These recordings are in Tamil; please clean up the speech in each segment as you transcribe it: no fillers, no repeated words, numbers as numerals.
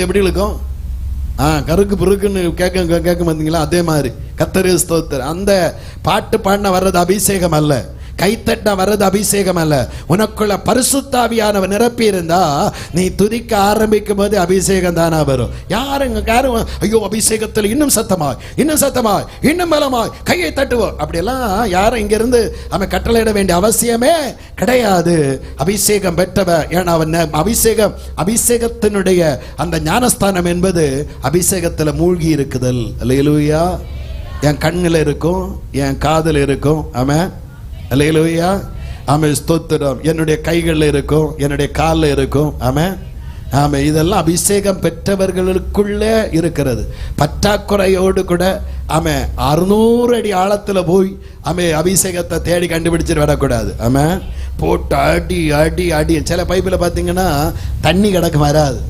காத்து எப்படி இழுக்கும்? கருக்கு பிறுக்குன்னு கேட்க வந்தீங்களா? அதே மாதிரி கர்த்தரே ஸ்தோத்திரம். அந்த பாட்டு பாடின வர்றது அபிஷேகம் அல்ல, கைத்தட்ட வர்றது அபிஷேகம் அல்ல. உனக்குள்ள பரிசுத்தாவியானவர் நிரப்பி இருந்தா நீ துதிக்க ஆரம்பிக்கும் போது அபிஷேகம் தானா வரும். யாரும் ஐயோ அபிஷேகத்தில் இன்னும் சத்தமாய், இன்னும் சத்தமாய், இன்னும் பலமாய் கையை தட்டுவோம் அப்படியெல்லாம் யாரும் இங்க இருந்து அவன் கட்டளையிட வேண்டிய அவசியமே கிடையாது. அபிஷேகம் பெற்றவன். ஏன்னா அவன் அபிஷேகத்தினுடைய அந்த ஞானஸ்தானம் என்பது அபிஷேகத்தில் மூழ்கி இருக்குதல். அல்லேலூயா. என் கண்ணில் இருக்கும், என் காதில் இருக்கும். ஆமென். அல்லேலூயா. ஆமென். ஸ்தோத்திரம். என்னுடைய கைகளில் இருக்கும், என்னுடைய காலில் இருக்கும். ஆமென். ஆமென். இதெல்லாம் அபிஷேகம் பெற்றவர்களுக்குள்ளே இருக்கிறது. பற்றாக்குறையோடு கூட ஆமென் 600 அடி ஆழத்தில் போய் ஆமென் அபிஷேகத்தை தேடி கண்டுபிடிச்சிட்டு வரக்கூடாது. ஆமென். போட்டு அடி அடி அடி. சில பைப்பில் பார்த்தீங்கன்னா தண்ணி கிடக்கு வராது.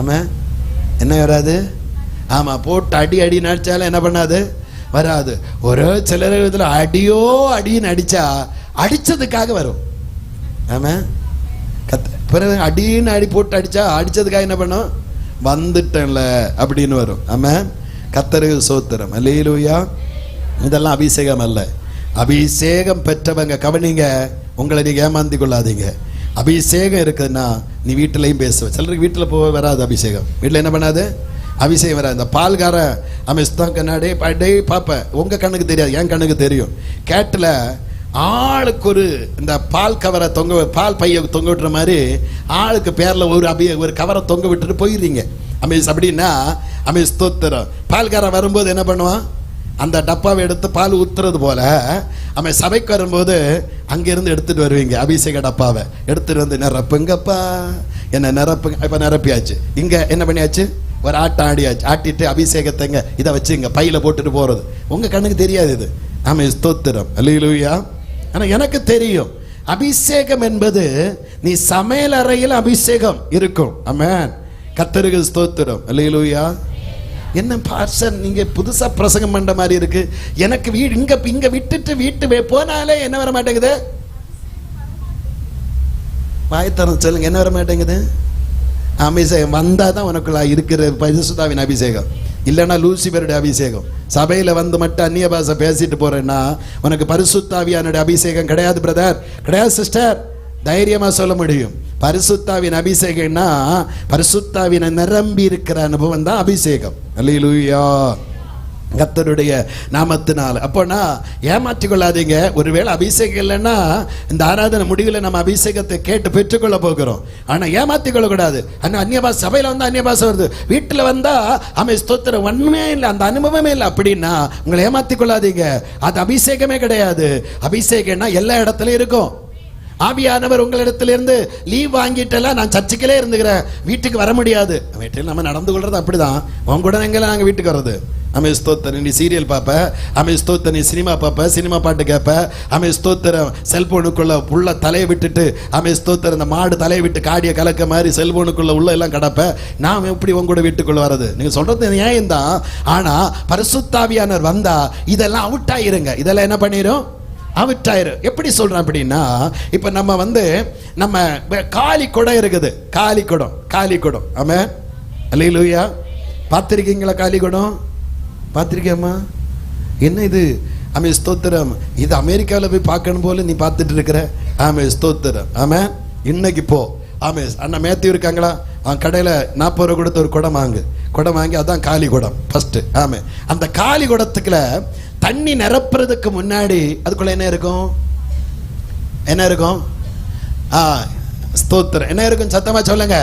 ஆமென். என்ன வராது? ஆமாம், போட்டு அடி அடி நடிச்சாலும் என்ன பண்ணாது? வராது. ஒரு சில இதில் அடியோ அடின்னு அடிச்சா அடிச்சதுக்காக வரும். ஆமாம். பிறகு அடின்னு அடி போட்டு அடிச்சா அடிச்சதுக்காக என்ன பண்ணும்? வந்துட்டேன்ல அப்படின்னு வரும். ஆமாம். கர்த்தருக்கு ஸ்தோத்திரம். அல்லேலூயா. இதெல்லாம் அபிஷேகம் அல்ல. அபிஷேகம் பெற்றவங்க கவனிங்க, உங்களை நீங்க ஏமாந்து கொள்ளாதீங்க. அபிஷேகம் இருக்குதுன்னா நீ வீட்டிலையும் பேசுவ. சிலருக்கு வீட்டில் போக வராது அபிஷேகம். வீட்டில் என்ன பண்ணாது? அபிஷேகம் வராது. இந்த பால்கார அமிஸ்தான் கண்ணாடே படே பார்ப்பேன். உங்கள் கண்ணுக்கு தெரியாது, என் கண்ணுக்கு தெரியும். கேட்டில் ஆளுக்கு ஒரு இந்த பால் கவரை பால் பையை தொங்க விட்டுற மாதிரி ஆளுக்கு பேரில் ஒரு கவரை தொங்க விட்டுட்டு போயிடுறீங்க. அமேஸ் அப்படின்னா அமேஸ் தோத்துறோம். பால்காரன் வரும்போது என்ன பண்ணுவான்? அந்த டப்பாவை எடுத்து பால் ஊத்துறது போல அவன் சபைக்கு வரும்போது அங்கேருந்து எடுத்துட்டு வருவீங்க. அபிஷேக டப்பாவை எடுத்துட்டு வந்து நிரப்புங்கப்பா, என்ன நிரப்புங்க. இப்போ நிரப்பியாச்சு. இங்கே என்ன பண்ணியாச்சு? ஒரு ஆட்டம் ஆடியாச்சு. ஆட்டிட்டு அபிஷேகத்தைங்க இதை வச்சு இங்கே பையில போட்டுட்டு போகிறது உங்கள் கண்ணுக்கு தெரியாது. இது ஆமாம். ஸ்தோத்திரம். அல்லேலூயா. ஆனால் எனக்கு தெரியும் அபிஷேகம் என்பது நீ சமையல் அறையில் அபிஷேகம் இருக்கும். ஆமென். கர்த்தருக்கு ஸ்தோத்திரம். அல்லேலூயா. என்ன பாஸ்டர் நீங்க புதுசா பிரசங்கம் பண்ற மாதிரி இருக்கு. எனக்கு வீடு இங்க விட்டுட்டு வீட்டு போனாலே என்ன வர மாட்டேங்குது? வாயத்தனம் சொல்லுங்க. என்ன வர மாட்டேங்குது? அபிஷேகம் வந்தாதான் உனக்குள்ள இருக்கிற பரிசுத்தாவின் அபிஷேகம். இல்லைன்னா லூசிபருடைய அபிஷேகம். சபையில வந்து மட்டும் அந்நிய பாஷை பேசிட்டு போறேன்னா உனக்கு பரிசுத்தாவியானுடைய அபிஷேகம் கிடையாது பிரதர், கிடையாது சிஸ்டர். தைரியமா சொல்ல முடியும். பரிசுத்தாவின் அபிஷேகம்னா பரிசுத்தாவினை நிரம்பி இருக்கிற அனுபவம் தான் அபிஷேகம். அல்லேலூயா. கர்த்தருடைய நாமத்தினால். அப்போனா ஏமாற்றிக் கொள்ளாதீங்க. ஒருவேளை அபிஷேகம் இல்லைன்னா இந்த ஆராதனை முடிவில் நம்ம அபிஷேகத்தை கேட்டு பெற்றுக்கொள்ள போகிறோம். ஆனால் ஏமாற்றிக் கொள்ளக்கூடாது. ஆனால் அந்நிய பாஷை சபையில் வந்து அந்நிய பாஷை வருது, வீட்டில் வந்தா ஆமென் ஸ்தோத்திரம் ஒன்றுமே இல்லை, அந்த அனுபவமே இல்லை அப்படின்னா உங்களை ஏமாற்றிக் கொள்ளாதீங்க. அது அபிஷேகமே கிடையாது. அபிஷேகம்னா எல்லா இடத்துலையும் இருக்கும். ஆவியானவர் உங்களிடத்திலிருந்து லீவ் வாங்கிட்டெல்லாம் நான் சர்ச்சுக்கிலே இருந்துக்கிறேன், வீட்டுக்கு வர முடியாது. வீட்டில் நம்ம நடந்து கொள்றது அப்படிதான். உன் கூட எங்கெல்லாம் நாங்கள் வீட்டுக்கு வர்றது? அமே ஸ்தோத்திரம். நீ சீரியல் பார்ப்ப, அமே ஸ்தோத்திரம். நீ சினிமா பார்ப்ப, சினிமா பாட்டு கேட்ப, அமே ஸ்தோத்திரம். செல்போனுக்குள்ள உள்ள தலையை விட்டுட்டு அமே ஸ்தோத்திரம். இந்த மாடு தலையை விட்டு காடிய கலக்க மாதிரி செல்போனுக்குள்ள உள்ள எல்லாம் கிடப்ப. நாம் எப்படி உங்களோட வீட்டுக்குள்ள வர்றது? நீங்க சொல்றது நியாயம் தான். ஆனா பரிசுத்தாவியானவர் வந்தா இதெல்லாம் அவுட் ஆயிருங்க. இதெல்லாம் என்ன பண்ணிரும்? அவுட்டாயிரும். எப்படி சொல்றேன் அப்படின்னா, இப்ப நம்ம வந்து நம்ம காலி குடம் இருக்குது. காலி குடம். ஆமென். அல்லேலூயா. பார்த்திருக்கீங்களா காலி குடம்? பார்த்திருக்கியம்மா? என்ன இது? ஆமே ஸ்தோத்திரம். இது அமெரிக்காவில் போய் பார்க்கணும் போல நீ பார்த்துட்டு இருக்கிற. ஆமே ஸ்தோத்திரம். ஆமென். இன்னைக்கு போ. ஆமே அண்ணா மேத்யூ இருக்காங்களா? அவன் கடையில் 40 ரூபா கொடுத்து ஒரு குடம் வாங்கி அதான் காலி குடம் ஃபர்ஸ்ட். ஆமே. அந்த காலி குடத்துக்குள்ள தண்ணி நிரப்புறதுக்கு முன்னாடி அதுக்குள்ள என்ன இருக்கும்? ஸ்தோத்திரம். என்ன இருக்கும்? சத்தமா சொல்லுங்க.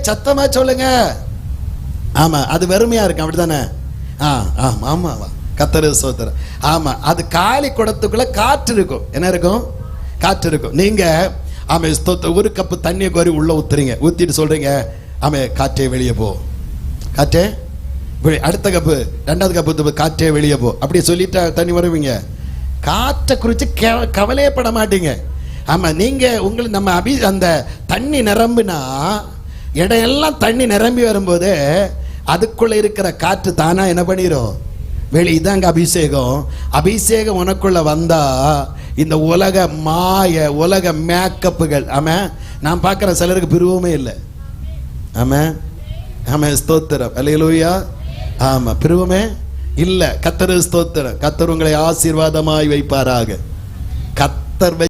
சத்தமா சொல்லுங்க. ஆமா, அது வெறுமையா இருக்கும். அப்படித்தானே? ஆமா. கர்த்தருக்கு ஸ்தோத்திரம். ஆமா, அது காலி குடத்துக்குள்ள காற்று இருக்கும். என்ன இருக்கும்? காற்று இருக்கும். நீங்க ஆமே ஸ்தோத்திரம். ஒரு கப்பு தண்ணியை கோரி உள்ள ஊத்துறீங்க. ஊத்திட்டு சொல்றீங்க ஆமே காற்றே வெளியே போ, காற்றே. அடுத்த கப்பு, 2வது கப்பு காற்றே வெளியே போ. அப்படியே சொல்லிட்டா தண்ணி வருவீங்க. காற்றை குறித்து கவலையப்பட மாட்டீங்க. ஆமா, நீங்க உங்களுக்கு நம்ம அந்த தண்ணி நிரம்பினா இடையெல்லாம் தண்ணி நிரம்பி வரும்போது அதுக்குள்ள இருக்கிற காற்று தானா என்ன பண்ணிரும்? வெளியிதாங்க அபிஷேகம். அபிஷேகம் உனக்குள்ள வந்தா இந்த உலக மேக்கப்புகள். ஆமா, நான் பார்க்குற சிலருக்கு பிரிவுமே இல்லை. ஆமென் ஆமென் ஸ்தோத்திரம் அல்லேலூயா. ஆமா பிரிவுமே இல்ல. கர்த்தருக்கு ஸ்தோத்திரம். கர்த்தர் உங்களை ஆசீர்வாதமாய் வைப்பாராக. கர்த்தர்